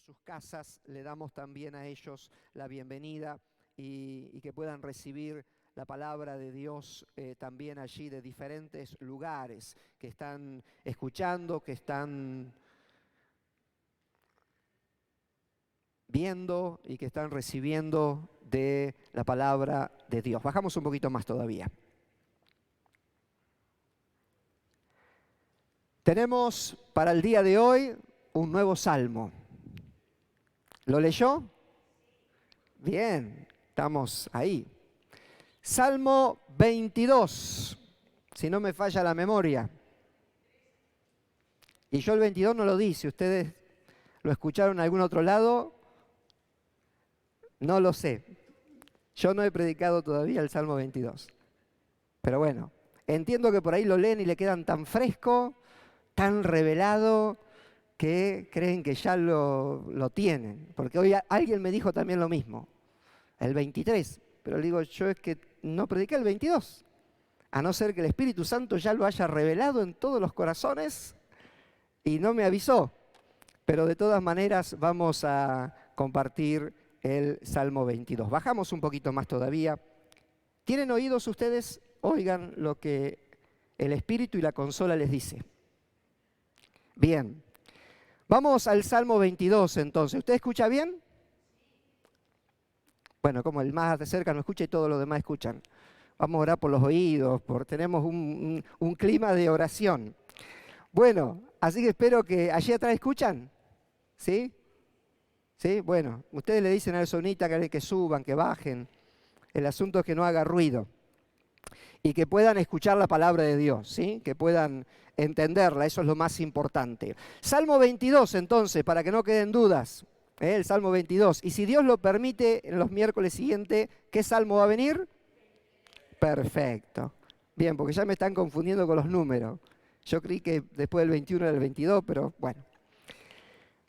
sus casas, le damos también a ellos la bienvenida y que puedan recibir la palabra de Dios también allí de diferentes lugares que están escuchando, que están viendo y que están recibiendo de la palabra de Dios. Bajamos un poquito más todavía. Tenemos para el día de hoy un nuevo salmo. ¿Lo leyó? Bien, estamos ahí. Salmo 22, si no me falla la memoria. Y yo el 22 no lo dice, ¿ustedes lo escucharon en algún otro lado? No lo sé. Yo no he predicado todavía el Salmo 22. Pero bueno, entiendo que por ahí lo leen y le quedan tan fresco, tan revelado, que creen que ya lo tienen. Porque hoy alguien me dijo también lo mismo, el 23. Pero le digo, yo es que no prediqué el 22. A no ser que el Espíritu Santo ya lo haya revelado en todos los corazones y no me avisó. Pero de todas maneras vamos a compartir el Salmo 22. Bajamos un poquito más todavía. ¿Tienen oídos ustedes? Oigan lo que el Espíritu y la consola les dice. Bien. Vamos al Salmo 22 entonces. ¿Usted escucha bien? Bueno, como el más de cerca no escucha y todos los demás escuchan. Vamos a orar por los oídos, tenemos un clima de oración. Bueno, así que espero que allí atrás escuchan. ¿Sí? ¿Sí? Bueno, ustedes le dicen al sonita que suban, que bajen. El asunto es que no haga ruido. Y que puedan escuchar la palabra de Dios, ¿sí? Que puedan entenderla, eso es lo más importante. Salmo 22 entonces, para que no queden dudas, el Salmo 22. Y si Dios lo permite, en los miércoles siguientes, ¿qué salmo va a venir? Perfecto. Bien, porque ya me están confundiendo con los números. Yo creí que después del 21 era el 22, pero bueno.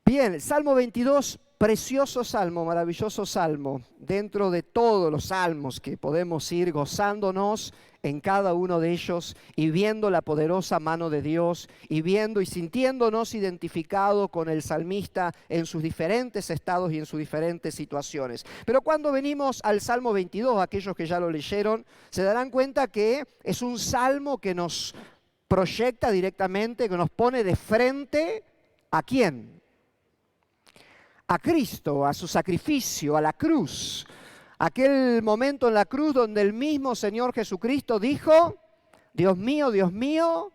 Bien, Salmo 22, precioso salmo, maravilloso salmo. Dentro de todos los salmos que podemos ir gozándonos en cada uno de ellos y viendo la poderosa mano de Dios y viendo y sintiéndonos identificados con el salmista en sus diferentes estados y en sus diferentes situaciones. Pero cuando venimos al Salmo 22, aquellos que ya lo leyeron, se darán cuenta que es un salmo que nos proyecta directamente, que nos pone de frente ¿a quién? A Cristo, a su sacrificio, a la cruz. Aquel momento en la cruz donde el mismo Señor Jesucristo dijo, Dios mío,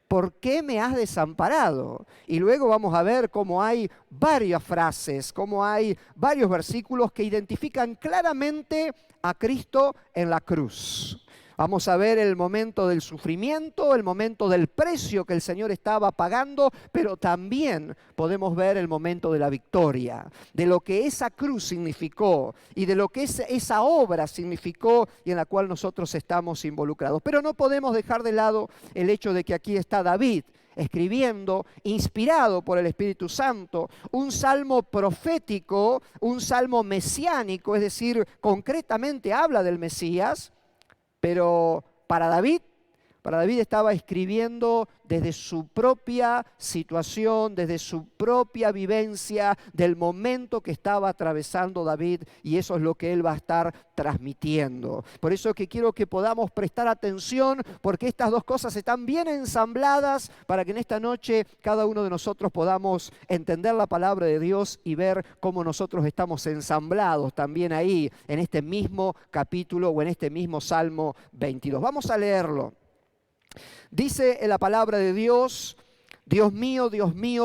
¿por qué me has desamparado? Y luego vamos a ver cómo hay varias frases, cómo hay varios versículos que identifican claramente a Cristo en la cruz. Vamos a ver el momento del sufrimiento, el momento del precio que el Señor estaba pagando, pero también podemos ver el momento de la victoria, de lo que esa cruz significó y de lo que esa obra significó y en la cual nosotros estamos involucrados. Pero no podemos dejar de lado el hecho de que aquí está David escribiendo, inspirado por el Espíritu Santo, un salmo profético, un salmo mesiánico, es decir, concretamente habla del Mesías. Pero para David estaba escribiendo desde su propia situación, desde su propia vivencia, del momento que estaba atravesando David, y eso es lo que él va a estar transmitiendo. Por eso es que quiero que podamos prestar atención, porque estas dos cosas están bien ensambladas para que en esta noche cada uno de nosotros podamos entender la palabra de Dios y ver cómo nosotros estamos ensamblados también ahí, en este mismo capítulo o en este mismo Salmo 22. Vamos a leerlo. Dice en la palabra de Dios, Dios mío,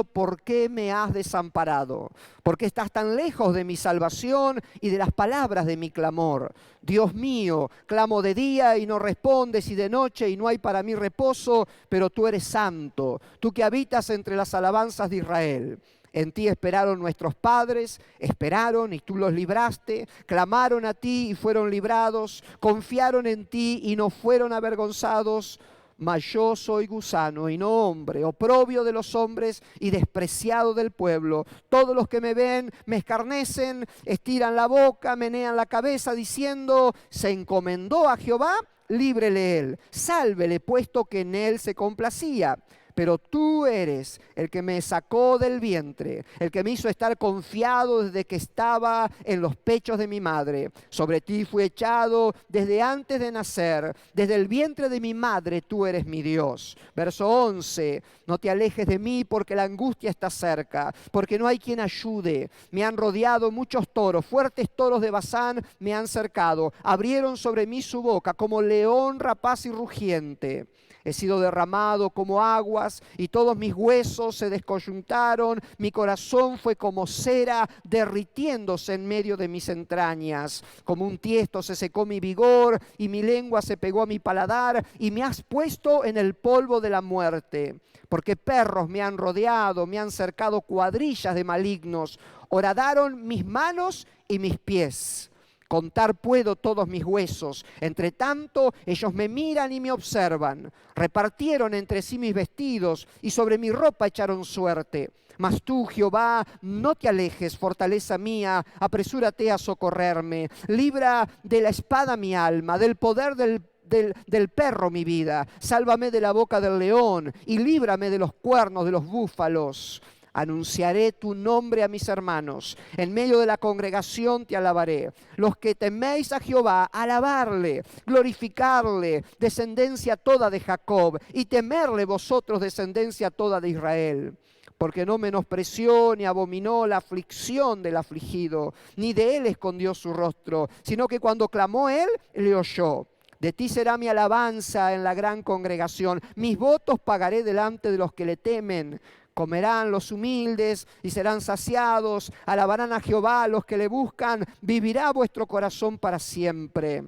¿por qué me has desamparado? ¿Por qué estás tan lejos de mi salvación y de las palabras de mi clamor? Dios mío, clamo de día y no respondes, y de noche y no hay para mí reposo, pero tú eres santo, tú que habitas entre las alabanzas de Israel. En ti esperaron nuestros padres, esperaron y tú los libraste, clamaron a ti y fueron librados, confiaron en ti y no fueron avergonzados. Mas yo soy gusano y no hombre, oprobio de los hombres y despreciado del pueblo. Todos los que me ven me escarnecen, estiran la boca, menean la cabeza, diciendo, se encomendó a Jehová, líbrele él, sálvele, puesto que en él se complacía. pero tú eres el que me sacó del vientre, el que me hizo estar confiado desde que estaba en los pechos de mi madre. Sobre ti fui echado desde antes de nacer, desde el vientre de mi madre tú eres mi Dios. Verso 11, no te alejes de mí porque la angustia está cerca, porque no hay quien ayude. Me han rodeado muchos toros, fuertes toros de Basán me han cercado, abrieron sobre mí su boca como león rapaz y rugiente. He sido derramado como aguas y todos mis huesos se descoyuntaron. Mi corazón fue como cera derritiéndose en medio de mis entrañas. Como un tiesto se secó mi vigor y mi lengua se pegó a mi paladar, y me has puesto en el polvo de la muerte. Porque perros me han rodeado, me han cercado cuadrillas de malignos. Horadaron mis manos y mis pies. Contar puedo todos mis huesos. Entre tanto, ellos me miran y me observan. Repartieron entre sí mis vestidos y sobre mi ropa echaron suerte. Mas tú, Jehová, no te alejes, fortaleza mía, apresúrate a socorrerme. Libra de la espada mi alma, del poder del perro mi vida. Sálvame de la boca del león y líbrame de los cuernos de los búfalos. Anunciaré tu nombre a mis hermanos. En medio de la congregación te alabaré. Los que teméis a Jehová, alabarle, glorificarle, descendencia toda de Jacob, y temerle vosotros, descendencia toda de Israel. Porque no menospreció ni abominó la aflicción del afligido, ni de él escondió su rostro, sino que cuando clamó él, le oyó. De ti será mi alabanza en la gran congregación. Mis votos pagaré delante de los que le temen. Comerán los humildes y serán saciados. Alabarán a Jehová los que le buscan. Vivirá vuestro corazón para siempre.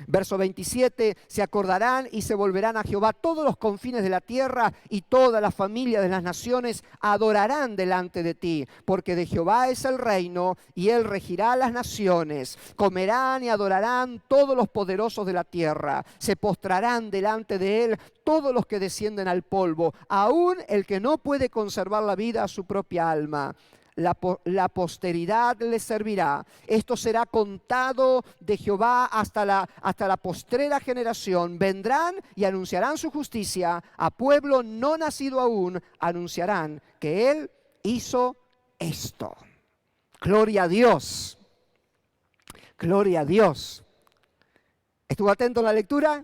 Verso 27, se acordarán y se volverán a Jehová todos los confines de la tierra, y toda la familia de las naciones adorarán delante de ti, porque de Jehová es el reino y él regirá las naciones. Comerán y adorarán todos los poderosos de la tierra, se postrarán delante de él todos los que descienden al polvo, aun el que no puede conservar la vida a su propia alma. La posteridad le servirá. Esto será contado de Jehová hasta la postrera generación. Vendrán y anunciarán su justicia. A pueblo no nacido aún anunciarán que él hizo esto. Gloria a Dios. Gloria a Dios. ¿Estuvo atento en la lectura?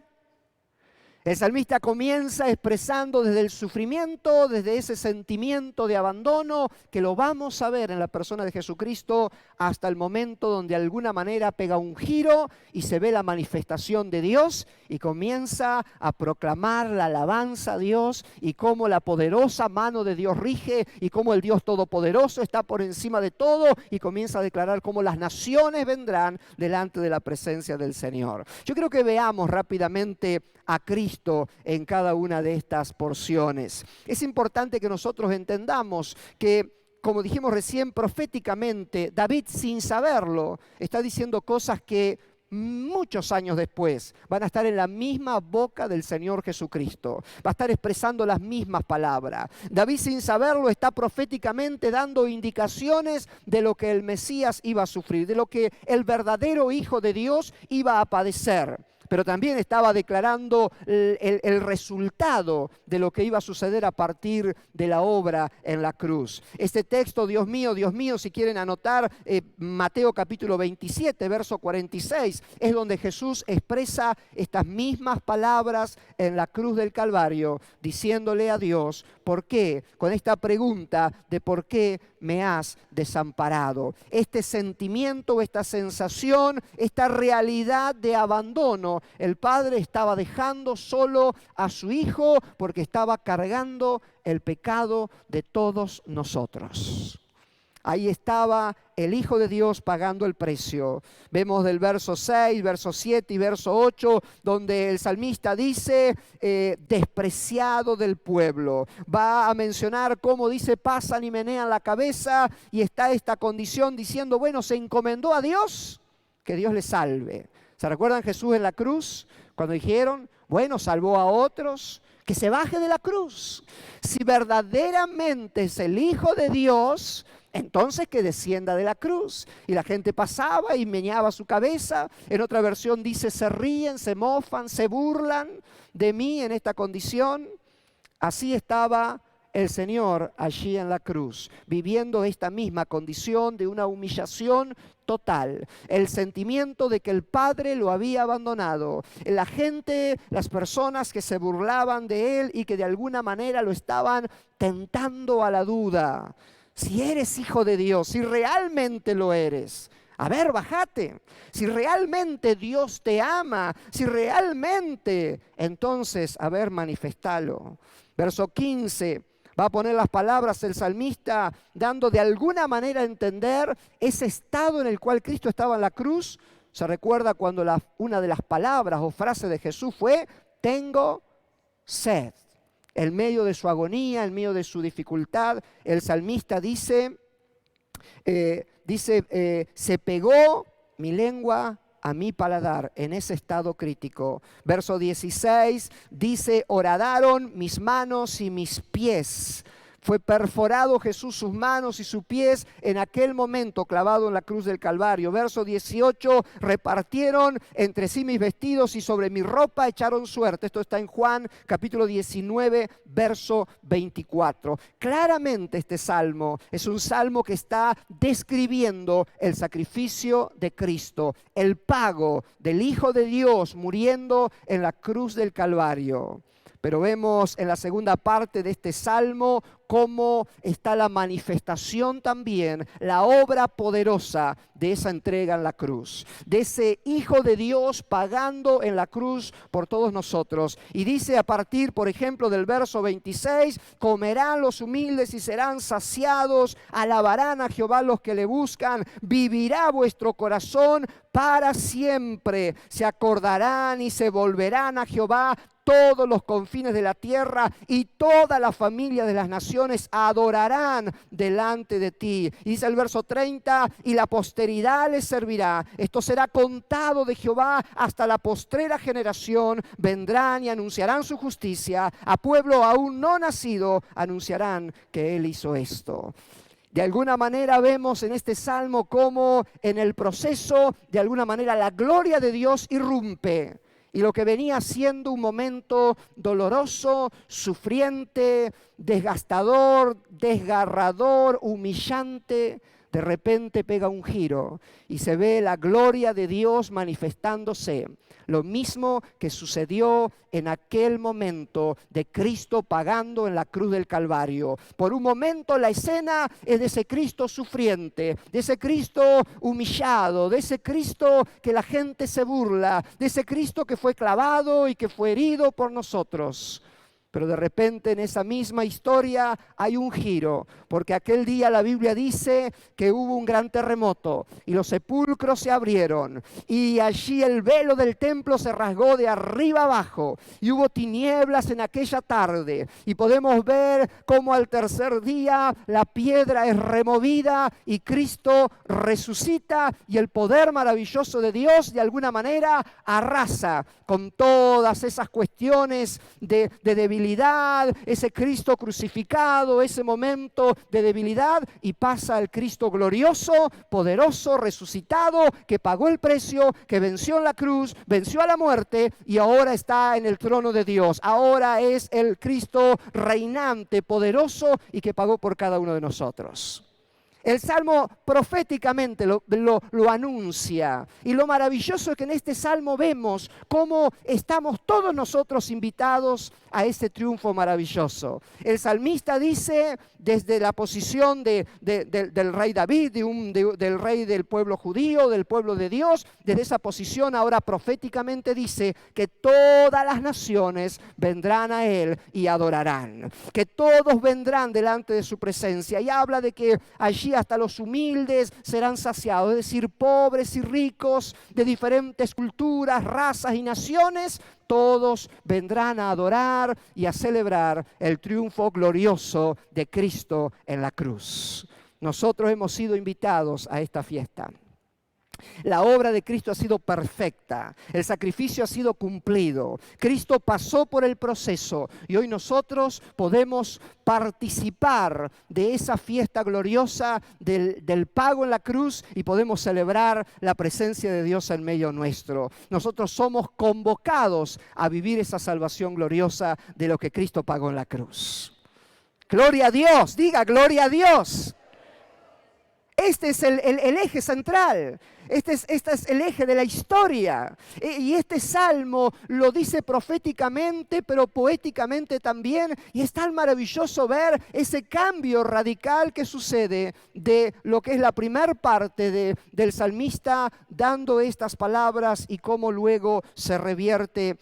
El salmista comienza expresando desde el sufrimiento, desde ese sentimiento de abandono, que lo vamos a ver en la persona de Jesucristo, hasta el momento donde de alguna manera pega un giro y se ve la manifestación de Dios y comienza a proclamar la alabanza a Dios y cómo la poderosa mano de Dios rige y cómo el Dios todopoderoso está por encima de todo, y comienza a declarar cómo las naciones vendrán delante de la presencia del Señor. Yo creo que veamos rápidamente a Cristo en cada una de estas porciones. Es importante que nosotros entendamos que, como dijimos recién, proféticamente, David, sin saberlo, está diciendo cosas que muchos años después van a estar en la misma boca del Señor Jesucristo. Va a estar expresando las mismas palabras. David, sin saberlo, está proféticamente dando indicaciones de lo que el Mesías iba a sufrir, de lo que el verdadero Hijo de Dios iba a padecer. Pero también estaba declarando el resultado de lo que iba a suceder a partir de la obra en la cruz. Este texto, Dios mío, si quieren anotar, Mateo capítulo 27, verso 46, es donde Jesús expresa estas mismas palabras en la cruz del Calvario, diciéndole a Dios, ¿por qué? Con esta pregunta de ¿por qué me has desamparado? Este sentimiento, esta sensación, esta realidad de abandono, el Padre estaba dejando solo a su Hijo porque estaba cargando el pecado de todos nosotros. Ahí estaba el Hijo de Dios pagando el precio. Vemos del verso 6, verso 7 y verso 8, donde el salmista dice, despreciado del pueblo. Va a mencionar cómo dice, pasan y menean la cabeza, y está esta condición diciendo, bueno, se encomendó a Dios, que Dios le salve. ¿Se recuerdan Jesús en la cruz? Cuando dijeron, bueno, salvó a otros, que se baje de la cruz. Si verdaderamente es el Hijo de Dios, entonces que descienda de la cruz. Y la gente pasaba y meneaba su cabeza. En otra versión dice, se ríen, se mofan, se burlan de mí en esta condición. Así estaba el Señor allí en la cruz, viviendo esta misma condición de una humillación total, el sentimiento de que el Padre lo había abandonado, la gente, las personas que se burlaban de él y que de alguna manera lo estaban tentando a la duda. Si eres hijo de Dios, si realmente lo eres, a ver, bájate. Si realmente Dios te ama, si realmente, entonces, a ver, manifestalo. Verso 15. Va a poner las palabras el salmista dando de alguna manera a entender ese estado en el cual Cristo estaba en la cruz. Se recuerda cuando una de las palabras o frases de Jesús fue: tengo sed. En medio de su agonía, en medio de su dificultad, el salmista dice, se pegó mi lengua a mi paladar en ese estado crítico. Verso 16 dice: horadaron mis manos y mis pies. Fue perforado Jesús sus manos y sus pies en aquel momento clavado en la cruz del Calvario. Verso 18, repartieron entre sí mis vestidos y sobre mi ropa echaron suerte. Esto está en Juan capítulo 19, verso 24. Claramente este salmo es un salmo que está describiendo el sacrificio de Cristo, el pago del Hijo de Dios muriendo en la cruz del Calvario. Pero vemos en la segunda parte de este salmo cómo está la manifestación también, la obra poderosa de esa entrega en la cruz, de ese Hijo de Dios pagando en la cruz por todos nosotros. Y dice a partir, por ejemplo, del verso 26, comerán los humildes y serán saciados, alabarán a Jehová los que le buscan, vivirá vuestro corazón para siempre, se acordarán y se volverán a Jehová todos los confines de la tierra, y toda la familia de las naciones adorarán delante de ti. Y dice el verso 30, y la posteridad les servirá. Esto será contado de Jehová hasta la postrera generación. Vendrán y anunciarán su justicia. A pueblo aún no nacido anunciarán que Él hizo esto. De alguna manera vemos en este salmo cómo en el proceso, de alguna manera, la gloria de Dios irrumpe. Y lo que venía siendo un momento doloroso, sufriente, desgastador, desgarrador, humillante, de repente pega un giro y se ve la gloria de Dios manifestándose. Lo mismo que sucedió en aquel momento de Cristo pagando en la cruz del Calvario. Por un momento la escena es de ese Cristo sufriente, de ese Cristo humillado, de ese Cristo que la gente se burla, de ese Cristo que fue clavado y que fue herido por nosotros. Pero de repente en esa misma historia hay un giro, porque aquel día la Biblia dice que hubo un gran terremoto y los sepulcros se abrieron y allí el velo del templo se rasgó de arriba abajo y hubo tinieblas en aquella tarde, y podemos ver cómo al tercer día la piedra es removida y Cristo resucita, y el poder maravilloso de Dios de alguna manera arrasa con todas esas cuestiones de debilidad, ese Cristo crucificado, ese momento de debilidad, y pasa el Cristo glorioso, poderoso, resucitado, que pagó el precio, que venció en la cruz, venció a la muerte y ahora está en el trono de Dios. Ahora es el Cristo reinante, poderoso y que pagó por cada uno de nosotros. El Salmo proféticamente lo anuncia, y lo maravilloso es que en este Salmo vemos cómo estamos todos nosotros invitados a ese triunfo maravilloso. El salmista dice desde la posición del rey David, del rey del pueblo judío, del pueblo de Dios, desde esa posición ahora proféticamente dice que todas las naciones vendrán a Él y adorarán, que todos vendrán delante de su presencia, y habla de que allí hasta los humildes serán saciados, es decir, pobres y ricos de diferentes culturas, razas y naciones, todos vendrán a adorar y a celebrar el triunfo glorioso de Cristo en la cruz. Nosotros hemos sido invitados a esta fiesta. La obra de Cristo ha sido perfecta, el sacrificio ha sido cumplido, Cristo pasó por el proceso y hoy nosotros podemos participar de esa fiesta gloriosa del pago en la cruz y podemos celebrar la presencia de Dios en medio nuestro. Nosotros somos convocados a vivir esa salvación gloriosa de lo que Cristo pagó en la cruz. Gloria a Dios, diga gloria a Dios. Este es el eje central, este es el eje de la historia. Y este salmo lo dice proféticamente, pero poéticamente también. Y es tan maravilloso ver ese cambio radical que sucede de lo que es la primera parte del salmista dando estas palabras y cómo luego se revierte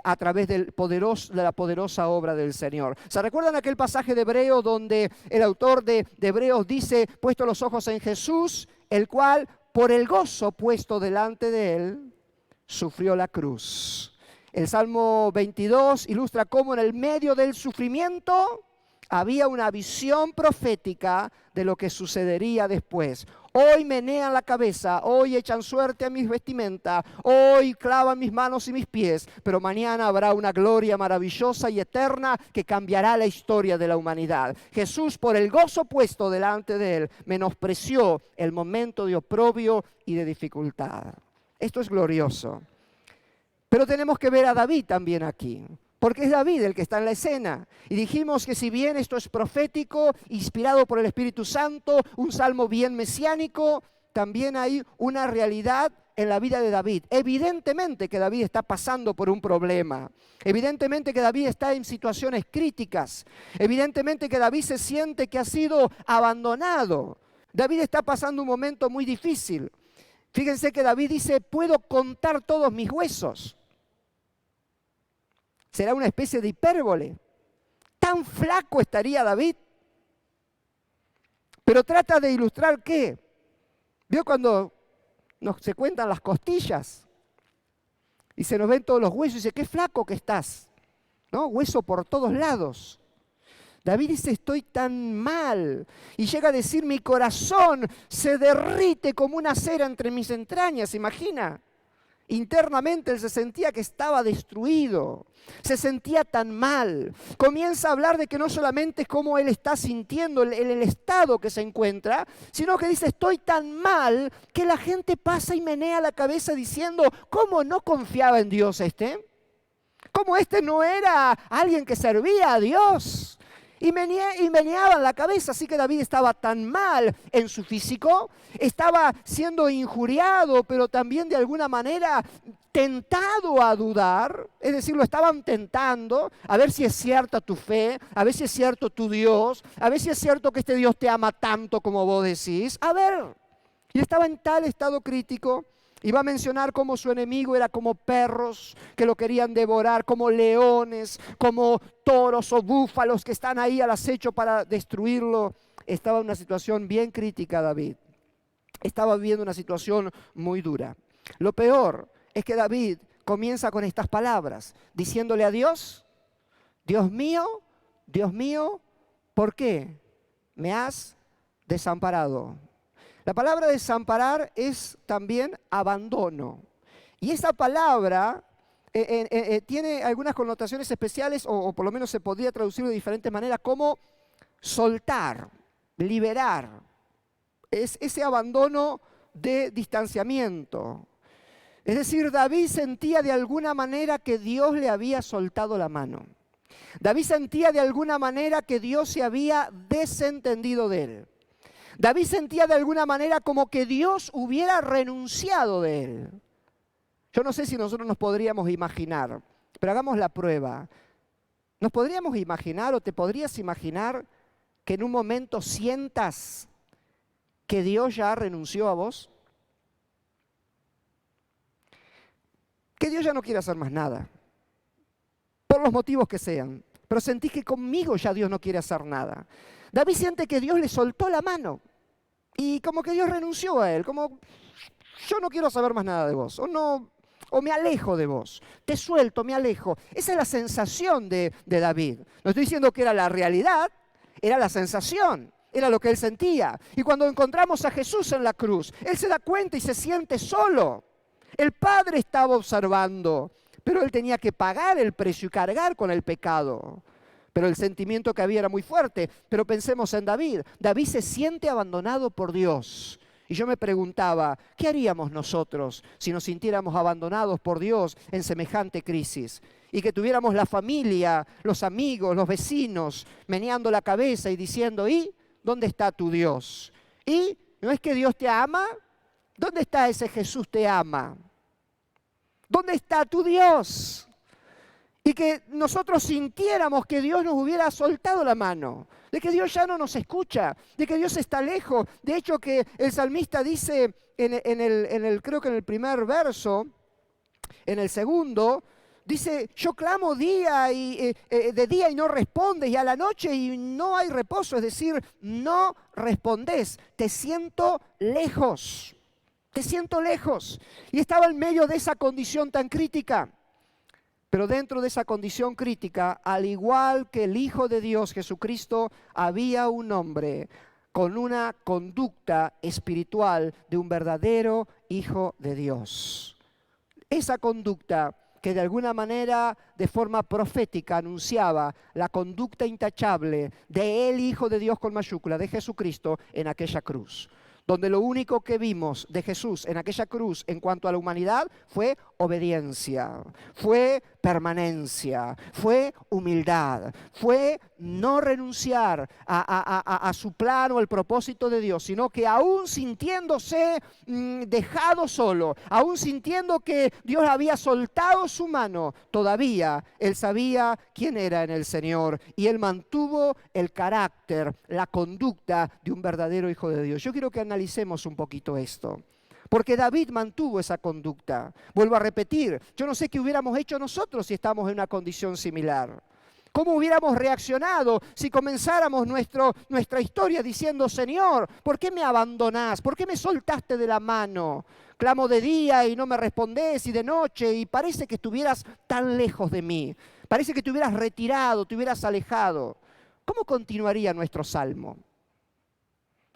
a través de la poderosa obra del Señor. ¿Se recuerdan aquel pasaje de Hebreos donde el autor de Hebreos dice, puesto los ojos en Jesús, el cual por el gozo puesto delante de él, sufrió la cruz? El Salmo 22 ilustra cómo en el medio del sufrimiento había una visión profética de lo que sucedería después. Hoy menean la cabeza, hoy echan suerte a mis vestimentas, hoy clavan mis manos y mis pies, pero mañana habrá una gloria maravillosa y eterna que cambiará la historia de la humanidad. Jesús, por el gozo puesto delante de él, menospreció el momento de oprobio y de dificultad. Esto es glorioso. Pero tenemos que ver a David también aquí, porque es David el que está en la escena. Y dijimos que si bien esto es profético, inspirado por el Espíritu Santo, un salmo bien mesiánico, también hay una realidad en la vida de David. Evidentemente que David está pasando por un problema. Evidentemente que David está en situaciones críticas. Evidentemente que David se siente que ha sido abandonado. David está pasando un momento muy difícil. Fíjense que David dice, puedo contar todos mis huesos. Será una especie de hipérbole. ¿Tan flaco estaría David? Pero trata de ilustrar ¿qué? ¿Vio cuando se cuentan las costillas? Y se nos ven todos los huesos y dice, qué flaco que estás. ¿No? Hueso por todos lados. David dice, estoy tan mal. Y llega a decir, mi corazón se derrite como una cera entre mis entrañas. ¿Se imagina? Internamente él se sentía que estaba destruido, se sentía tan mal. Comienza a hablar de que no solamente es cómo él está sintiendo el estado que se encuentra, sino que dice, estoy tan mal que la gente pasa y menea la cabeza diciendo, ¿cómo no confiaba en Dios este? ¿Cómo este no era alguien que servía a Dios? Y meneaban la cabeza, así que David estaba tan mal en su físico, estaba siendo injuriado, pero también de alguna manera tentado a dudar, es decir, lo estaban tentando, a ver si es cierta tu fe, a ver si es cierto tu Dios, a ver si es cierto que este Dios te ama tanto como vos decís, a ver. Y estaba en tal estado crítico. Y va a mencionar cómo su enemigo era como perros que lo querían devorar, como leones, como toros o búfalos que están ahí al acecho para destruirlo. Estaba en una situación bien crítica David. Estaba viviendo una situación muy dura. Lo peor es que David comienza con estas palabras, diciéndole a Dios, Dios mío, ¿por qué me has desamparado? La palabra desamparar es también abandono. Y esa palabra tiene algunas connotaciones especiales, o por lo menos se podría traducir de diferentes maneras, como soltar, liberar. Es ese abandono de distanciamiento. Es decir, David sentía de alguna manera que Dios le había soltado la mano. David sentía de alguna manera que Dios se había desentendido de él. David sentía de alguna manera como que Dios hubiera renunciado de él. Yo no sé si nosotros nos podríamos imaginar, pero hagamos la prueba. ¿Nos podríamos imaginar o te podrías imaginar que en un momento sientas que Dios ya renunció a vos? Que Dios ya no quiere hacer más nada, por los motivos que sean, pero sentís que conmigo ya Dios no quiere hacer nada. David siente que Dios le soltó la mano y como que Dios renunció a él, como yo no quiero saber más nada de vos, o me alejo de vos, te suelto, me alejo. Esa es la sensación de David. No estoy diciendo que era la realidad, era la sensación. era lo que él sentía. Y cuando encontramos a Jesús en la cruz, él se da cuenta y se siente solo. El Padre estaba observando, pero él tenía que pagar el precio y cargar con el pecado. Pero el sentimiento que había era muy fuerte. Pero pensemos en David. David se siente abandonado por Dios. Y yo me preguntaba, ¿qué haríamos nosotros si nos sintiéramos abandonados por Dios en semejante crisis? Y que tuviéramos la familia, los amigos, los vecinos, meneando la cabeza y diciendo, ¿y dónde está tu Dios? ¿Y no es que Dios te ama? ¿Dónde está ese Jesús te ama? ¿Dónde está tu Dios? Y que nosotros sintiéramos que Dios nos hubiera soltado la mano, de que Dios ya no nos escucha, de que Dios está lejos. De hecho, que el salmista dice creo que en el primer verso, en el segundo, dice, yo clamo de día y no respondes, y a la noche y no hay reposo, es decir, no respondes, te siento lejos, te siento lejos. Y estaba en medio de esa condición tan crítica. Pero dentro de esa condición crítica, al igual que el Hijo de Dios, Jesucristo, había un hombre con una conducta espiritual de un verdadero Hijo de Dios. Esa conducta que de alguna manera, de forma profética, anunciaba la conducta intachable de el Hijo de Dios con mayúscula, de Jesucristo, en aquella cruz. Donde lo único que vimos de Jesús en aquella cruz en cuanto a la humanidad fue obediencia, fue permanencia, fue humildad, fue no renunciar a su plan o el propósito de Dios, sino que aún sintiéndose dejado solo, aún sintiendo que Dios había soltado su mano, todavía él sabía quién era en el Señor y él mantuvo el carácter, la conducta de un verdadero Hijo de Dios. Yo quiero que analicemos un poquito esto. Porque David mantuvo esa conducta. Vuelvo a repetir, yo no sé qué hubiéramos hecho nosotros si estamos en una condición similar. ¿Cómo hubiéramos reaccionado si comenzáramos nuestra historia diciendo, Señor, ¿por qué me abandonás? ¿Por qué me soltaste de la mano? Clamo de día y no me respondés, y de noche, y parece que estuvieras tan lejos de mí. Parece que te hubieras retirado, te hubieras alejado. ¿Cómo continuaría nuestro salmo?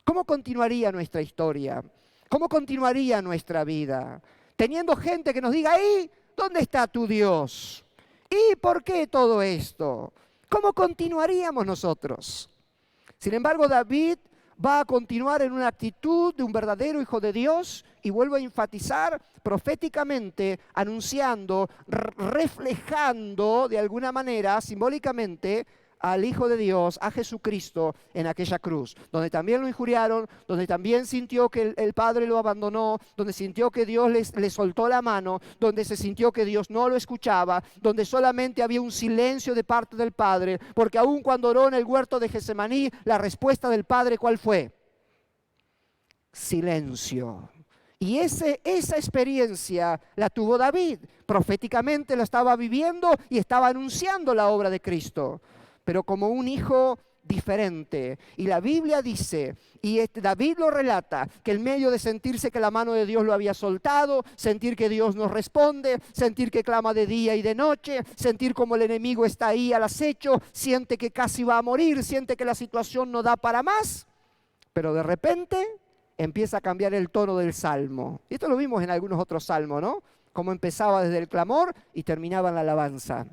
¿Cómo continuaría nuestra historia? ¿Cómo continuaría nuestra vida? Teniendo gente que nos diga, ¿y dónde está tu Dios? ¿Y por qué todo esto? ¿Cómo continuaríamos nosotros? Sin embargo, David va a continuar en una actitud de un verdadero Hijo de Dios y vuelvo a enfatizar proféticamente, anunciando, reflejando de alguna manera, simbólicamente, al Hijo de Dios, a Jesucristo en aquella cruz, donde también lo injuriaron, donde también sintió que el Padre lo abandonó, donde sintió que Dios le soltó la mano, donde se sintió que Dios no lo escuchaba, donde solamente había un silencio de parte del Padre, porque aun cuando oró en el huerto de Getsemaní, la respuesta del Padre, ¿cuál fue? Silencio. Y esa experiencia la tuvo David, proféticamente la estaba viviendo y estaba anunciando la obra de Cristo, pero como un hijo diferente. Y la Biblia dice, y David lo relata, que en medio de sentirse que la mano de Dios lo había soltado, sentir que Dios nos responde, sentir que clama de día y de noche, sentir como el enemigo está ahí al acecho, siente que casi va a morir, siente que la situación no da para más, pero de repente empieza a cambiar el tono del salmo. Y esto lo vimos en algunos otros salmos, ¿no? Como empezaba desde el clamor y terminaba en la alabanza.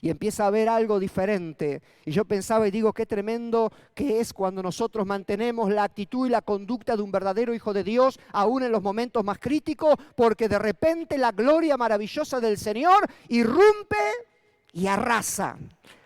Y empieza a ver algo diferente. Y yo pensaba y digo, qué tremendo que es cuando nosotros mantenemos la actitud y la conducta de un verdadero Hijo de Dios, aún en los momentos más críticos, porque de repente la gloria maravillosa del Señor irrumpe y arrasa.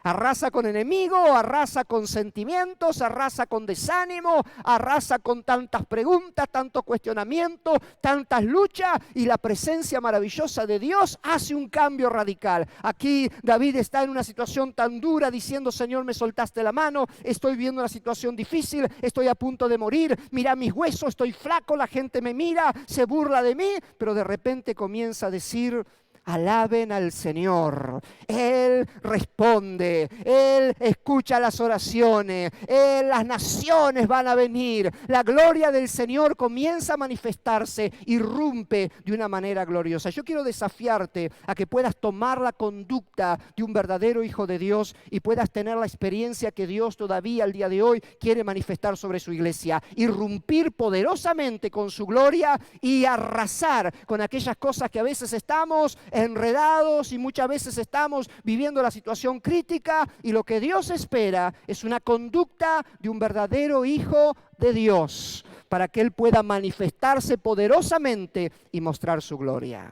Arrasa con enemigo, arrasa con sentimientos, arrasa con desánimo, arrasa con tantas preguntas, tantos cuestionamientos, tantas luchas, y la presencia maravillosa de Dios hace un cambio radical. Aquí David está en una situación tan dura diciendo, Señor, me soltaste la mano, estoy viendo una situación difícil, estoy a punto de morir, mira mis huesos, estoy flaco, la gente me mira, se burla de mí, pero de repente comienza a decir, Alaben al Señor. Él responde, Él escucha las oraciones, las naciones van a venir. La gloria del Señor comienza a manifestarse, irrumpe de una manera gloriosa. Yo quiero desafiarte a que puedas tomar la conducta de un verdadero hijo de Dios y puedas tener la experiencia que Dios todavía al día de hoy quiere manifestar sobre su iglesia. Irrumpir poderosamente con su gloria y arrasar con aquellas cosas que a veces estamos enredados y muchas veces estamos viviendo la situación crítica, y lo que Dios espera es una conducta de un verdadero hijo de Dios para que Él pueda manifestarse poderosamente y mostrar su gloria.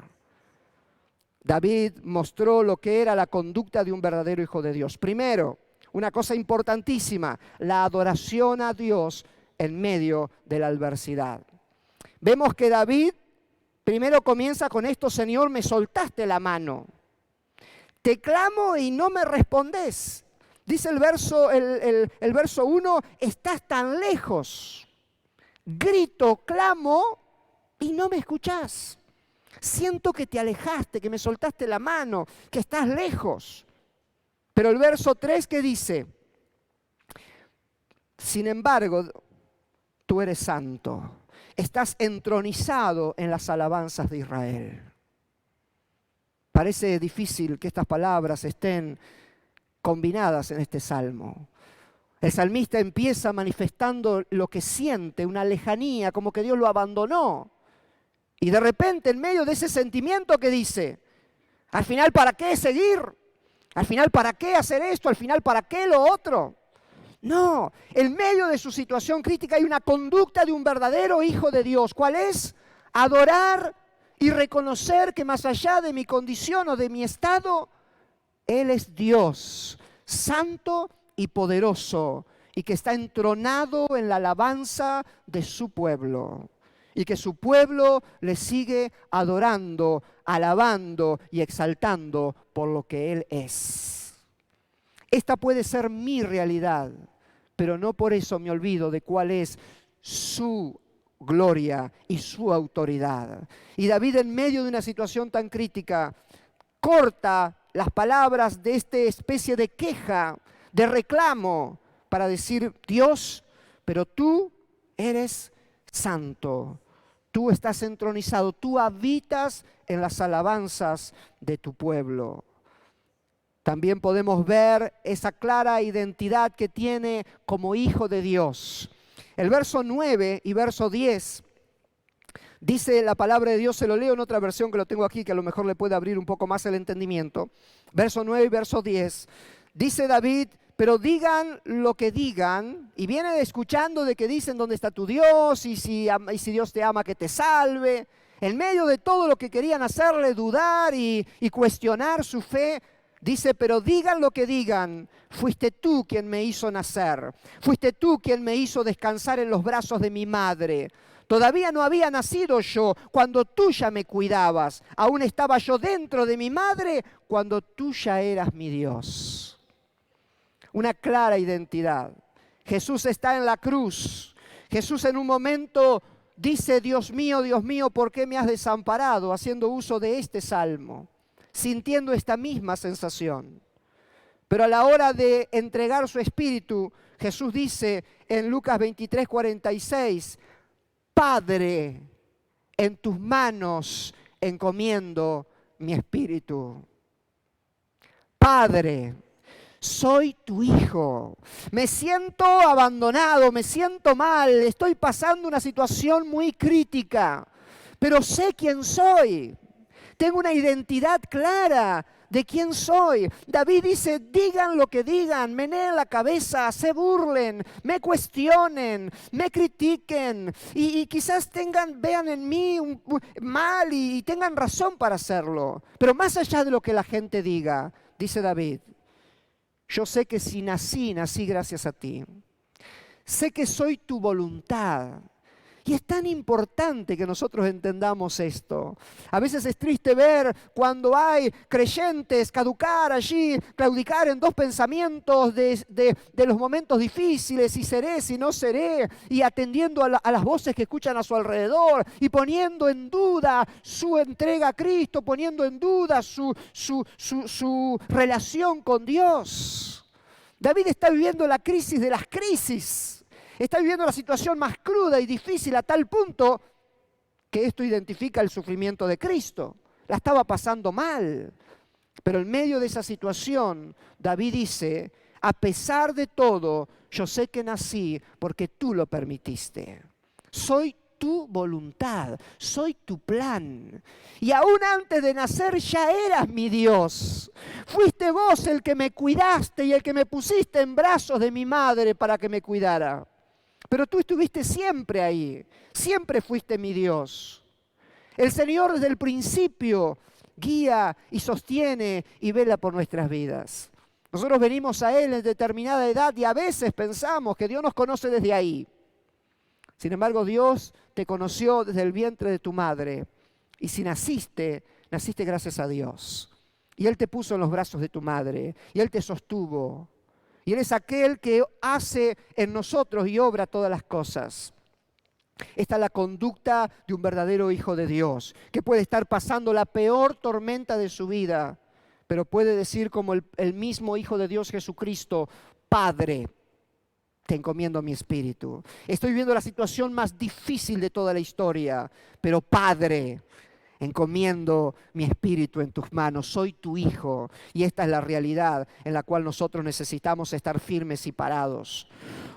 David mostró lo que era la conducta de un verdadero hijo de Dios. Primero, una cosa importantísima, la adoración a Dios en medio de la adversidad. Vemos que David primero comienza con esto: Señor, me soltaste la mano. Te clamo y no me respondes. Dice el verso 1, estás tan lejos. Grito, clamo y no me escuchás. Siento que te alejaste, que me soltaste la mano, que estás lejos. Pero el verso 3, ¿qué dice? Sin embargo, tú eres santo. Estás entronizado en las alabanzas de Israel. Parece difícil que estas palabras estén combinadas en este salmo. El salmista empieza manifestando lo que siente, una lejanía, como que Dios lo abandonó. Y de repente, en medio de ese sentimiento, que dice, al final, ¿para qué seguir? Al final, ¿para qué hacer esto? Al final, ¿para qué lo otro? No, en medio de su situación crítica hay una conducta de un verdadero hijo de Dios. ¿Cuál es? Adorar y reconocer que más allá de mi condición o de mi estado, Él es Dios, santo y poderoso, y que está entronado en la alabanza de su pueblo. Y que su pueblo le sigue adorando, alabando y exaltando por lo que Él es. Esta puede ser mi realidad, pero no por eso me olvido de cuál es su gloria y su autoridad. Y David, en medio de una situación tan crítica, corta las palabras de esta especie de queja, de reclamo, para decir: Dios, pero tú eres santo, tú estás entronizado, tú habitas en las alabanzas de tu pueblo. También podemos ver esa clara identidad que tiene como hijo de Dios. El verso 9 y verso 10 dice la palabra de Dios, se lo leo en otra versión que lo tengo aquí, que a lo mejor le puede abrir un poco más el entendimiento. Verso 9 y verso 10, dice David: pero digan lo que digan, y viene escuchando de que dicen dónde está tu Dios, y si Dios te ama, que te salve. En medio de todo lo que querían hacerle dudar y cuestionar su fe, dice: pero digan lo que digan, fuiste tú quien me hizo nacer, fuiste tú quien me hizo descansar en los brazos de mi madre. Todavía no había nacido yo cuando tú ya me cuidabas, aún estaba yo dentro de mi madre cuando tú ya eras mi Dios. Una clara identidad. Jesús está en la cruz. Jesús en un momento dice: Dios mío, ¿por qué me has desamparado?, haciendo uso de este salmo, sintiendo esta misma sensación. Pero a la hora de entregar su espíritu, Jesús dice en Lucas 23:46, Padre, en tus manos encomiendo mi espíritu. Padre, soy tu hijo, me siento abandonado, me siento mal, estoy pasando una situación muy crítica, pero sé quién soy, tengo una identidad clara de quién soy. David dice: digan lo que digan, meneen la cabeza, se burlen, me cuestionen, me critiquen y quizás vean en mí un mal y tengan razón para hacerlo. Pero más allá de lo que la gente diga, dice David, yo sé que si nací gracias a ti. Sé que soy tu voluntad. Y es tan importante que nosotros entendamos esto. A veces es triste ver cuando hay creyentes claudicar en dos pensamientos de los momentos difíciles, si seré, si no seré, y atendiendo a las voces que escuchan a su alrededor, y poniendo en duda su entrega a Cristo, poniendo en duda su relación con Dios. David está viviendo la crisis de las crisis. Está viviendo la situación más cruda y difícil a tal punto que esto identifica el sufrimiento de Cristo. La estaba pasando mal. Pero en medio de esa situación, David dice, a pesar de todo, yo sé que nací porque tú lo permitiste. Soy tu voluntad, soy tu plan. Y aún antes de nacer ya eras mi Dios. Fuiste vos el que me cuidaste y el que me pusiste en brazos de mi madre para que me cuidara. Pero tú estuviste siempre ahí, siempre fuiste mi Dios. El Señor desde el principio guía y sostiene y vela por nuestras vidas. Nosotros venimos a Él en determinada edad y a veces pensamos que Dios nos conoce desde ahí. Sin embargo, Dios te conoció desde el vientre de tu madre. Y si naciste, naciste gracias a Dios. Y Él te puso en los brazos de tu madre. Y Él te sostuvo. Y Él es aquel que hace en nosotros y obra todas las cosas. Esta es la conducta de un verdadero hijo de Dios, que puede estar pasando la peor tormenta de su vida, pero puede decir como el mismo Hijo de Dios Jesucristo, Padre, te encomiendo mi espíritu. Estoy viviendo la situación más difícil de toda la historia, pero Padre, encomiendo mi espíritu en tus manos, soy tu hijo. Y esta es la realidad en la cual nosotros necesitamos estar firmes y parados.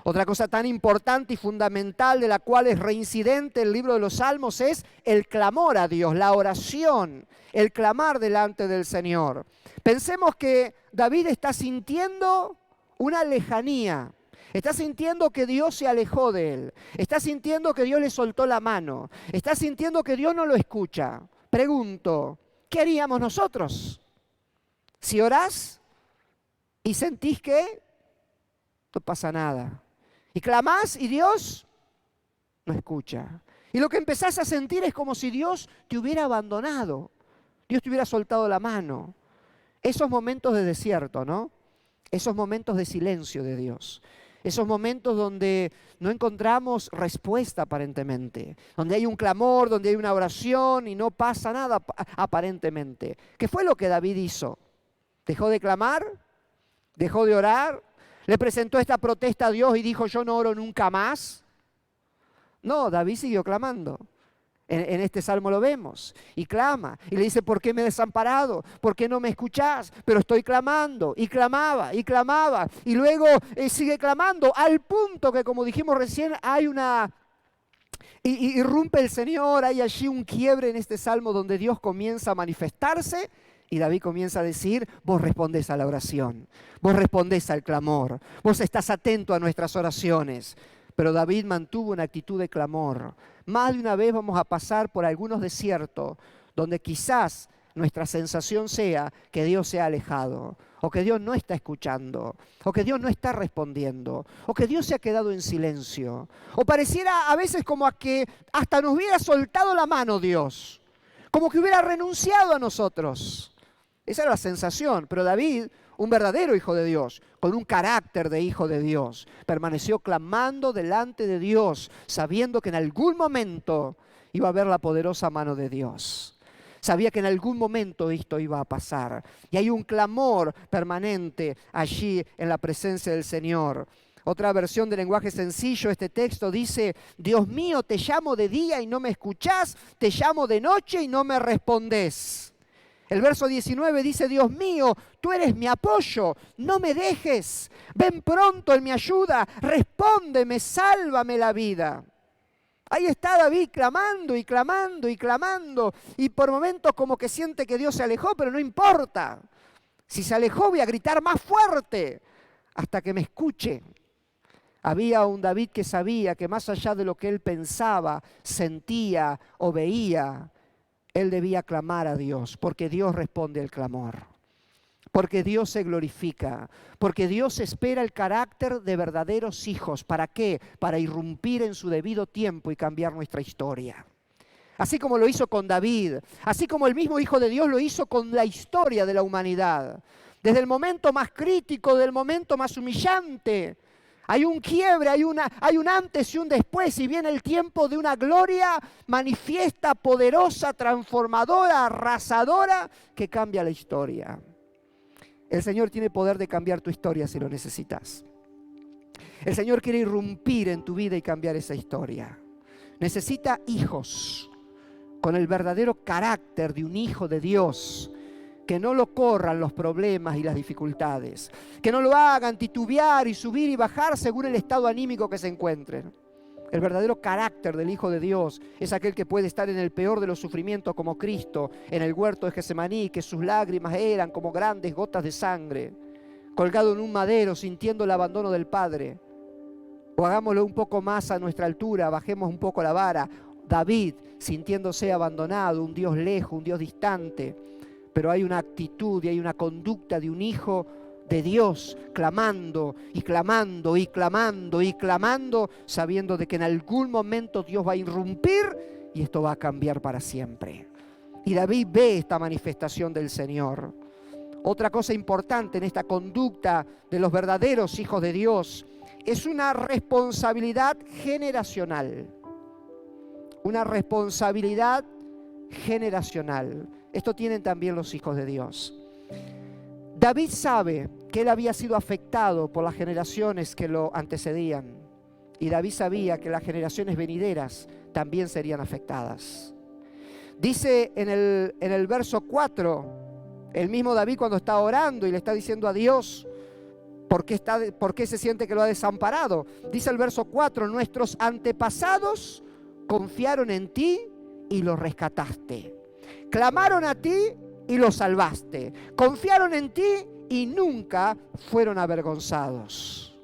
Otra cosa tan importante y fundamental de la cual es reincidente el libro de los Salmos es el clamor a Dios, la oración, el clamar delante del Señor. Pensemos que David está sintiendo una lejanía. Está sintiendo que Dios se alejó de él. Está sintiendo que Dios le soltó la mano. Está sintiendo que Dios no lo escucha. Pregunto, ¿qué haríamos nosotros? Si orás y sentís que no pasa nada. Y clamás y Dios no escucha. Y lo que empezás a sentir es como si Dios te hubiera abandonado. Dios te hubiera soltado la mano. Esos momentos de desierto, ¿no? Esos momentos de silencio de Dios. Esos momentos donde no encontramos respuesta aparentemente, donde hay un clamor, donde hay una oración y no pasa nada aparentemente. ¿Qué fue lo que David hizo? ¿Dejó de clamar? ¿Dejó de orar? ¿Le presentó esta protesta a Dios y dijo yo no oro nunca más? No, David siguió clamando. En este salmo lo vemos, y clama, y le dice, ¿por qué me he desamparado? ¿Por qué no me escuchás? Pero estoy clamando, y clamaba, y luego sigue clamando, al punto que, como dijimos recién, hay irrumpe el Señor, hay allí un quiebre en este salmo donde Dios comienza a manifestarse, y David comienza a decir, vos respondés a la oración, vos respondés al clamor, vos estás atento a nuestras oraciones. Pero David mantuvo una actitud de clamor. Más de una vez vamos a pasar por algunos desiertos donde quizás nuestra sensación sea que Dios se ha alejado, o que Dios no está escuchando, o que Dios no está respondiendo, o que Dios se ha quedado en silencio. O pareciera a veces como a que hasta nos hubiera soltado la mano Dios, como que hubiera renunciado a nosotros. Esa era la sensación, pero David, un verdadero hijo de Dios, con un carácter de hijo de Dios, permaneció clamando delante de Dios, sabiendo que en algún momento iba a ver la poderosa mano de Dios. Sabía que en algún momento esto iba a pasar. Y hay un clamor permanente allí en la presencia del Señor. Otra versión de lenguaje sencillo, este texto dice, Dios mío, te llamo de día y no me escuchás, te llamo de noche y no me respondés. El verso 19 dice, Dios mío, tú eres mi apoyo, no me dejes, ven pronto en mi ayuda, respóndeme, sálvame la vida. Ahí está David clamando y clamando y clamando, y por momentos como que siente que Dios se alejó, pero no importa. Si se alejó voy a gritar más fuerte hasta que me escuche. Había un David que sabía que más allá de lo que él pensaba, sentía o veía, él debía clamar a Dios, porque Dios responde al clamor. Porque Dios se glorifica, porque Dios espera el carácter de verdaderos hijos. ¿Para qué? Para irrumpir en su debido tiempo y cambiar nuestra historia. Así como lo hizo con David, así como el mismo Hijo de Dios lo hizo con la historia de la humanidad. Desde el momento más crítico, del momento más humillante, hay un quiebre, hay un antes y un después, y viene el tiempo de una gloria manifiesta, poderosa, transformadora, arrasadora, que cambia la historia. El Señor tiene poder de cambiar tu historia si lo necesitas. El Señor quiere irrumpir en tu vida y cambiar esa historia. Necesita hijos con el verdadero carácter de un hijo de Dios, que no lo corran los problemas y las dificultades, que no lo hagan titubear y subir y bajar según el estado anímico que se encuentren. El verdadero carácter del Hijo de Dios es aquel que puede estar en el peor de los sufrimientos como Cristo en el huerto de Getsemaní, que sus lágrimas eran como grandes gotas de sangre, colgado en un madero sintiendo el abandono del Padre. O hagámoslo un poco más a nuestra altura, bajemos un poco la vara. David sintiéndose abandonado, un Dios lejos, un Dios distante, pero hay una actitud y hay una conducta de un hijo de Dios, clamando y clamando y clamando y clamando, sabiendo de que en algún momento Dios va a irrumpir y esto va a cambiar para siempre. Y David ve esta manifestación del Señor. Otra cosa importante en esta conducta de los verdaderos hijos de Dios es una responsabilidad generacional. Una responsabilidad generacional. Esto tienen también los hijos de Dios. David sabe que él había sido afectado por las generaciones que lo antecedían. Y David sabía que las generaciones venideras también serían afectadas. Dice en el verso 4, el mismo David cuando está orando y le está diciendo a Dios por qué se siente que lo ha desamparado. Dice el verso 4, nuestros antepasados confiaron en ti y los rescataste. Clamaron a ti y los salvaste. Confiaron en ti y nunca fueron avergonzados.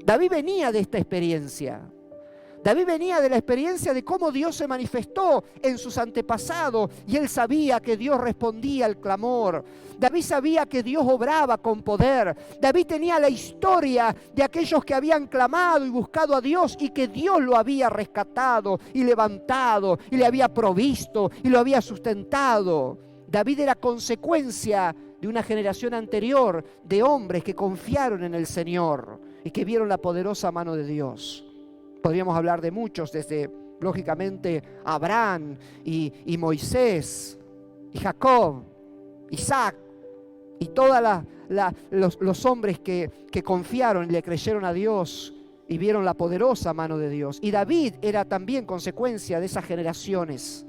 David venía de esta experiencia. David venía de la experiencia de cómo Dios se manifestó en sus antepasados y él sabía que Dios respondía al clamor. David sabía que Dios obraba con poder. David tenía la historia de aquellos que habían clamado y buscado a Dios y que Dios lo había rescatado y levantado y le había provisto y lo había sustentado. David era consecuencia de una generación anterior de hombres que confiaron en el Señor y que vieron la poderosa mano de Dios. Podríamos hablar de muchos, desde, lógicamente, Abraham y Moisés, y Jacob, Isaac, y todos los hombres que confiaron y le creyeron a Dios y vieron la poderosa mano de Dios. Y David era también consecuencia de esas generaciones.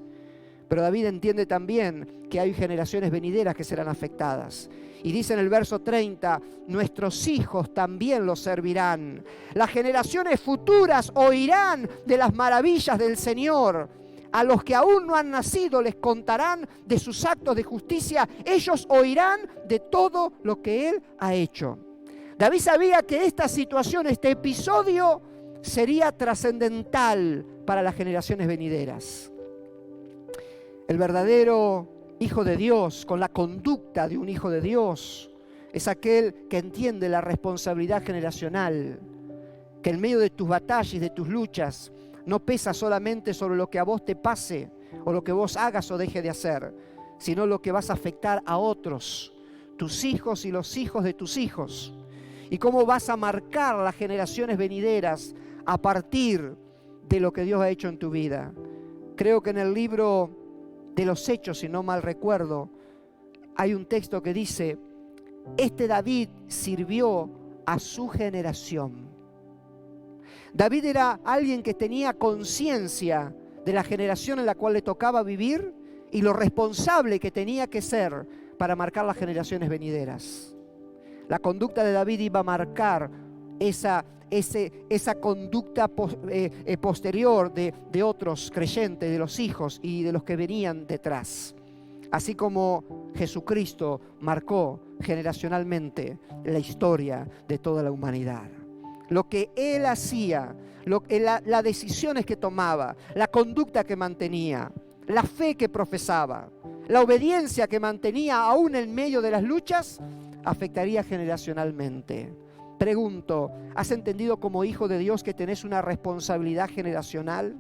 Pero David entiende también que hay generaciones venideras que serán afectadas. Y dice en el verso 30, nuestros hijos también los servirán. Las generaciones futuras oirán de las maravillas del Señor. A los que aún no han nacido les contarán de sus actos de justicia. Ellos oirán de todo lo que Él ha hecho. David sabía que esta situación, este episodio, sería trascendental para las generaciones venideras. El verdadero hijo de Dios, con la conducta de un hijo de Dios, es aquel que entiende la responsabilidad generacional, que en medio de tus batallas y de tus luchas no pesa solamente sobre lo que a vos te pase o lo que vos hagas o dejes de hacer, sino lo que vas a afectar a otros, tus hijos y los hijos de tus hijos, y cómo vas a marcar las generaciones venideras a partir de lo que Dios ha hecho en tu vida. Creo que en el libro de los Hechos, si no mal recuerdo, hay un texto que dice: este David sirvió a su generación. David era alguien que tenía conciencia de la generación en la cual le tocaba vivir y lo responsable que tenía que ser para marcar las generaciones venideras. La conducta de David iba a marcar esa conducta posterior de otros creyentes, de los hijos y de los que venían detrás. Así como Jesucristo marcó generacionalmente la historia de toda la humanidad. Lo que Él hacía, las decisiones que tomaba, la conducta que mantenía, la fe que profesaba, la obediencia que mantenía aún en medio de las luchas, afectaría generacionalmente. Pregunto, ¿has entendido como hijo de Dios que tenés una responsabilidad generacional?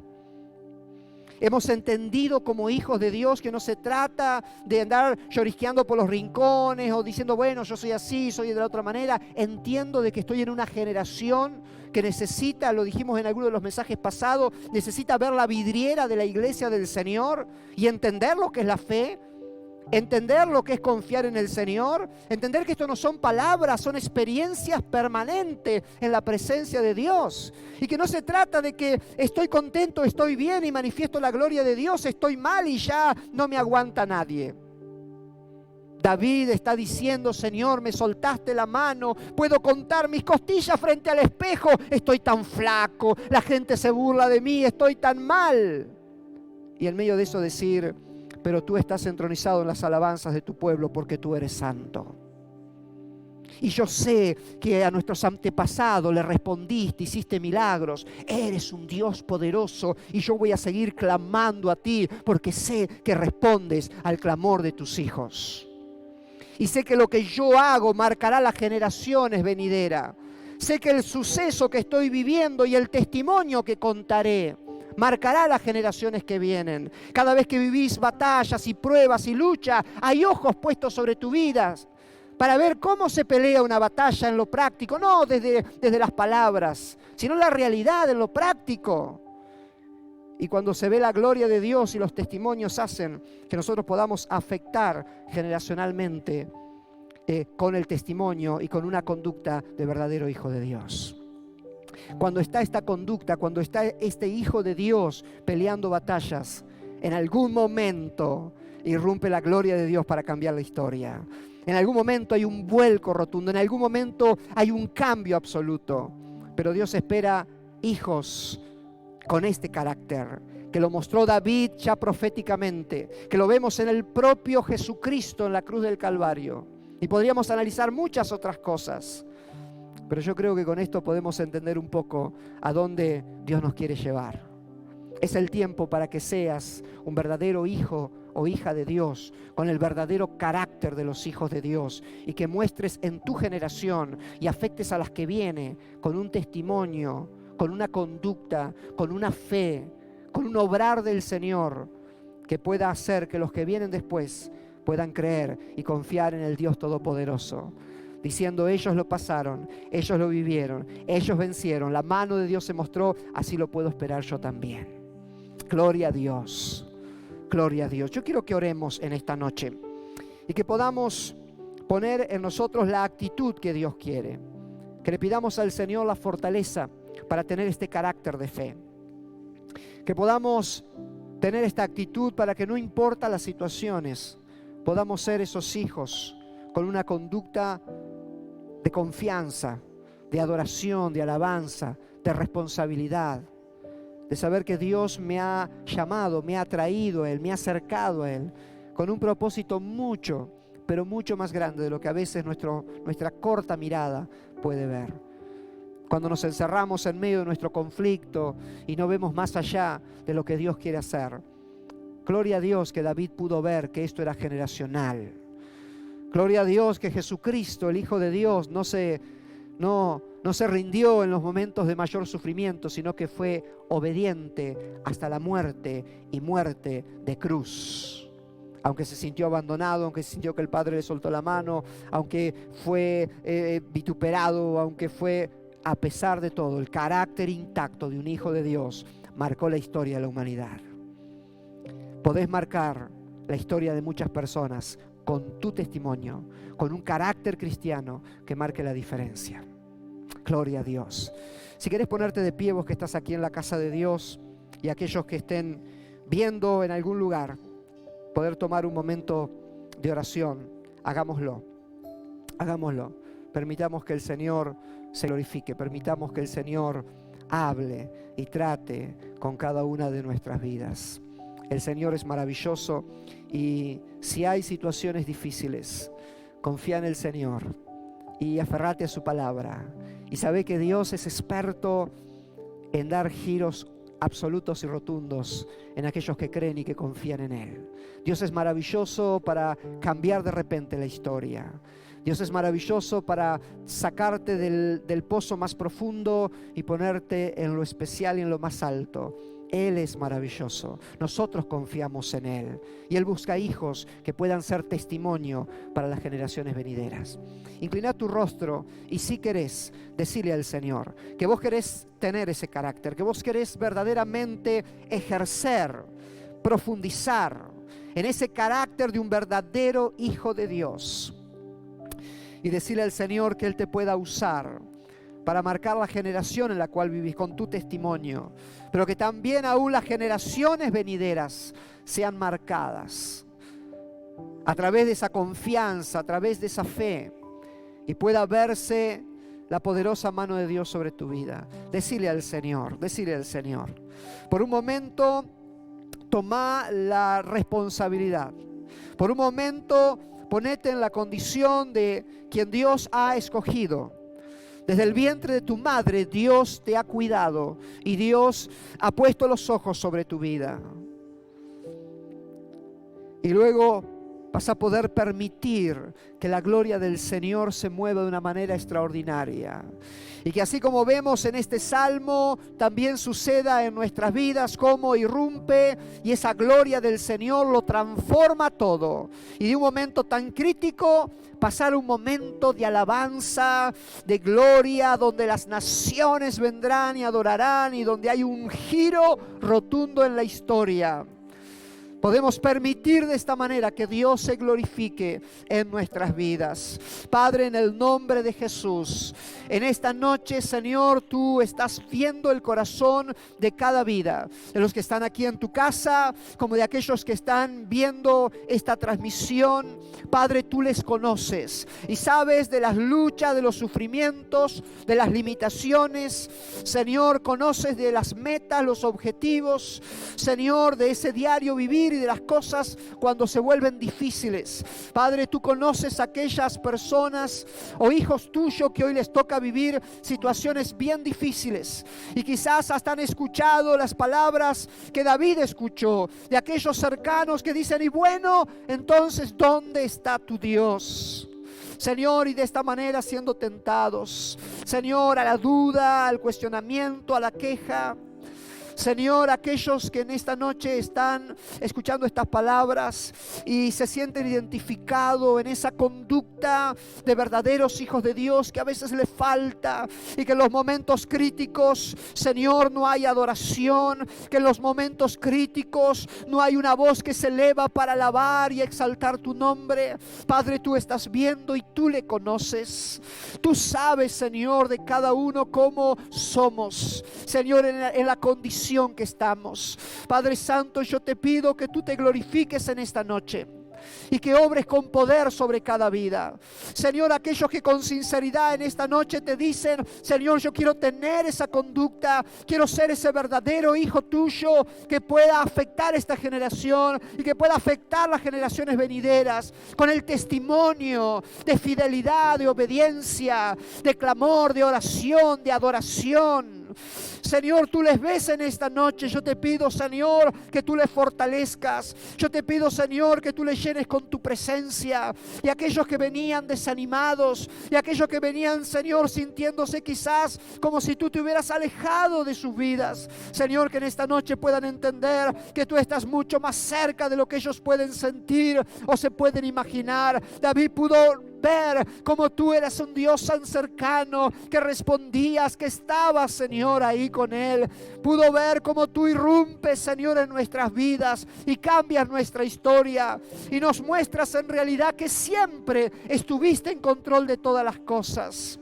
Hemos entendido como hijos de Dios que no se trata de andar llorisqueando por los rincones o diciendo, bueno, yo soy así, soy de la otra manera. Entiendo de que estoy en una generación que necesita, lo dijimos en alguno de los mensajes pasados, necesita ver la vidriera de la iglesia del Señor y entender lo que es la fe. Entender lo que es confiar en el Señor, entender que esto no son palabras, son experiencias permanentes en la presencia de Dios. Y que no se trata de que estoy contento, estoy bien y manifiesto la gloria de Dios, estoy mal y ya no me aguanta nadie. David está diciendo, Señor, me soltaste la mano, puedo contar mis costillas frente al espejo, estoy tan flaco, la gente se burla de mí, estoy tan mal. Y en medio de eso decir, pero tú estás entronizado en las alabanzas de tu pueblo porque tú eres santo. Y yo sé que a nuestros antepasados le respondiste, hiciste milagros. Eres un Dios poderoso y yo voy a seguir clamando a ti porque sé que respondes al clamor de tus hijos. Y sé que lo que yo hago marcará las generaciones venideras. Sé que el suceso que estoy viviendo y el testimonio que contaré marcará las generaciones que vienen. Cada vez que vivís batallas y pruebas y luchas, hay ojos puestos sobre tu vida para ver cómo se pelea una batalla en lo práctico, no desde las palabras, sino la realidad en lo práctico. Y cuando se ve la gloria de Dios y los testimonios hacen que nosotros podamos afectar generacionalmente con el testimonio y con una conducta de verdadero hijo de Dios. Cuando está esta conducta, cuando está este hijo de Dios peleando batallas, en algún momento irrumpe la gloria de Dios para cambiar la historia. En algún momento hay un vuelco rotundo, en algún momento hay un cambio absoluto. Pero Dios espera hijos con este carácter, que lo mostró David ya proféticamente, que lo vemos en el propio Jesucristo en la cruz del Calvario. Y podríamos analizar muchas otras cosas. Pero yo creo que con esto podemos entender un poco a dónde Dios nos quiere llevar. Es el tiempo para que seas un verdadero hijo o hija de Dios, con el verdadero carácter de los hijos de Dios, y que muestres en tu generación y afectes a las que vienen con un testimonio, con una conducta, con una fe, con un obrar del Señor que pueda hacer que los que vienen después puedan creer y confiar en el Dios Todopoderoso. Diciendo, ellos lo pasaron, ellos lo vivieron, ellos vencieron, la mano de Dios se mostró, así lo puedo esperar yo también. Gloria a Dios, gloria a Dios. Yo quiero que oremos en esta noche y que podamos poner en nosotros la actitud que Dios quiere. Que le pidamos al Señor la fortaleza para tener este carácter de fe. Que podamos tener esta actitud para que no importa las situaciones, podamos ser esos hijos con una conducta de confianza, de adoración, de alabanza, de responsabilidad, de saber que Dios me ha llamado, me ha traído a Él, me ha acercado a Él, con un propósito mucho, pero mucho más grande de lo que a veces nuestra corta mirada puede ver. Cuando nos encerramos en medio de nuestro conflicto y no vemos más allá de lo que Dios quiere hacer. Gloria a Dios que David pudo ver que esto era generacional. Gloria a Dios que Jesucristo, el Hijo de Dios, no se rindió en los momentos de mayor sufrimiento, sino que fue obediente hasta la muerte y muerte de cruz. Aunque se sintió abandonado, aunque se sintió que el Padre le soltó la mano, aunque fue vituperado, aunque fue, a pesar de todo, el carácter intacto de un Hijo de Dios marcó la historia de la humanidad. Podés marcar la historia de muchas personas con tu testimonio, con un carácter cristiano que marque la diferencia. Gloria a Dios. Si querés ponerte de pie, vos que estás aquí en la casa de Dios, y aquellos que estén viendo en algún lugar, poder tomar un momento de oración, hagámoslo. Hagámoslo. Permitamos que el Señor se glorifique, permitamos que el Señor hable y trate con cada una de nuestras vidas. El Señor es maravilloso y si hay situaciones difíciles, confía en el Señor y aferrate a su palabra. Y sabe que Dios es experto en dar giros absolutos y rotundos en aquellos que creen y que confían en Él. Dios es maravilloso para cambiar de repente la historia. Dios es maravilloso para sacarte del pozo más profundo y ponerte en lo especial y en lo más alto. Él es maravilloso. Nosotros confiamos en Él. Y Él busca hijos que puedan ser testimonio para las generaciones venideras. Inclina tu rostro y si querés decirle al Señor que vos querés tener ese carácter, que vos querés verdaderamente ejercer, profundizar en ese carácter de un verdadero hijo de Dios. Y decirle al Señor que Él te pueda usar para marcar la generación en la cual vivís con tu testimonio, pero que también aún las generaciones venideras sean marcadas a través de esa confianza, a través de esa fe, y pueda verse la poderosa mano de Dios sobre tu vida. Decile al Señor, por un momento toma la responsabilidad, por un momento ponete en la condición de quien Dios ha escogido. Desde el vientre de tu madre Dios te ha cuidado y Dios ha puesto los ojos sobre tu vida. Y luego vas a poder permitir que la gloria del Señor se mueva de una manera extraordinaria. Y que así como vemos en este salmo, también suceda en nuestras vidas, como irrumpe y esa gloria del Señor lo transforma todo. Y de un momento tan crítico, pasar un momento de alabanza, de gloria, donde las naciones vendrán y adorarán y donde hay un giro rotundo en la historia. Podemos permitir de esta manera que Dios se glorifique en nuestras vidas. Padre, en el nombre de Jesús, en esta noche, Señor, tú estás viendo el corazón de cada vida, de los que están aquí en tu casa, como de aquellos que están viendo esta transmisión. Padre, tú les conoces y sabes de las luchas, de los sufrimientos, de las limitaciones. Señor, conoces de las metas, los objetivos, Señor, de ese diario vivir y de las cosas cuando se vuelven difíciles. Padre, tú conoces a aquellas personas o hijos tuyos que hoy les toca vivir situaciones bien difíciles y quizás hasta han escuchado las palabras que David escuchó de aquellos cercanos que dicen: y bueno, entonces ¿dónde está tu Dios? Señor, y de esta manera siendo tentados, Señor, a la duda, al cuestionamiento, a la queja. Señor, aquellos que en esta noche están escuchando estas palabras y se sienten identificados en esa conducta de verdaderos hijos de Dios que a veces les falta, y que en los momentos críticos, Señor, no hay adoración, que en los momentos críticos no hay una voz que se eleva para alabar y exaltar tu nombre. Padre, tú estás viendo y tú le conoces. Tú sabes, Señor, de cada uno cómo somos, Señor, en la condición que estamos. Padre Santo, yo te pido que tú te glorifiques en esta noche y que obres con poder sobre cada vida. Señor, aquellos que con sinceridad en esta noche te dicen: Señor, yo quiero tener esa conducta, quiero ser ese verdadero hijo tuyo que pueda afectar esta generación y que pueda afectar las generaciones venideras con el testimonio de fidelidad, de obediencia, de clamor, de oración, de adoración. Señor, tú les ves en esta noche. Yo te pido, Señor, que tú les fortalezcas. Yo te pido, Señor, que tú les llenes con tu presencia. Y aquellos que venían desanimados, y aquellos que venían, Señor, sintiéndose quizás como si tú te hubieras alejado de sus vidas, Señor, que en esta noche puedan entender que tú estás mucho más cerca de lo que ellos pueden sentir o se pueden imaginar. David pudo ver cómo tú eras un Dios tan cercano, que respondías, que estabas, Señor, ahí con él. Pudo ver cómo tú irrumpes, Señor, en nuestras vidas y cambias nuestra historia y nos muestras en realidad que siempre estuviste en control de todas las cosas.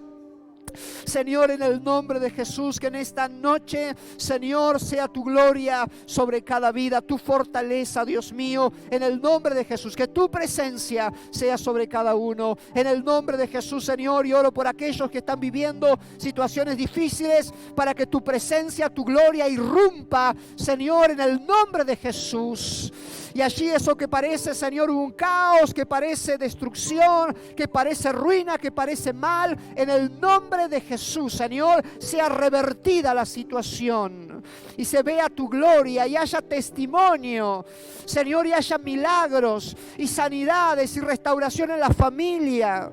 Señor, en el nombre de Jesús, que en esta noche, Señor, sea tu gloria sobre cada vida, tu fortaleza, Dios mío, en el nombre de Jesús, que tu presencia sea sobre cada uno, en el nombre de Jesús, Señor. Y oro por aquellos que están viviendo situaciones difíciles, para que tu presencia, tu gloria irrumpa, Señor, en el nombre de Jesús. Y allí eso que parece, Señor, un caos, que parece destrucción, que parece ruina, que parece mal, en el nombre de Jesús, Señor, sea revertida la situación y se vea tu gloria y haya testimonio, Señor, y haya milagros y sanidades y restauración en la familia.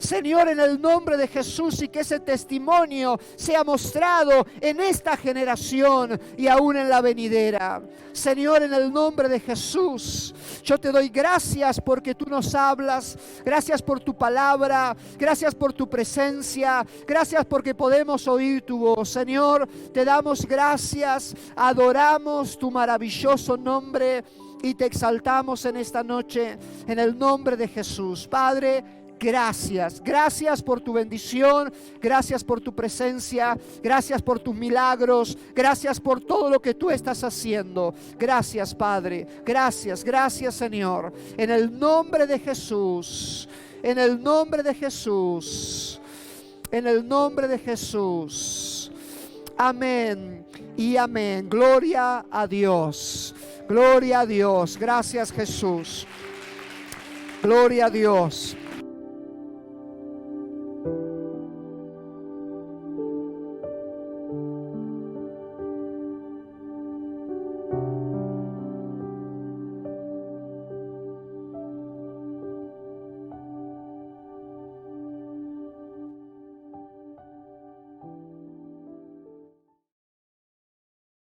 Señor, en el nombre de Jesús, y que ese testimonio sea mostrado en esta generación y aún en la venidera. Señor, en el nombre de Jesús, yo te doy gracias porque tú nos hablas. Gracias por tu palabra. Gracias por tu presencia. Gracias porque podemos oír tu voz. Señor, te damos gracias. Adoramos tu maravilloso nombre y te exaltamos en esta noche en el nombre de Jesús. Padre, gracias. Gracias por tu bendición. Gracias por tu presencia. Gracias por tus milagros. Gracias por todo lo que tú estás haciendo. Gracias, Padre. Gracias, gracias, Señor. En el nombre de Jesús. En el nombre de Jesús. En el nombre de Jesús. Amén y amén. Gloria a Dios. Gloria a Dios. Gracias, Jesús. Gloria a Dios.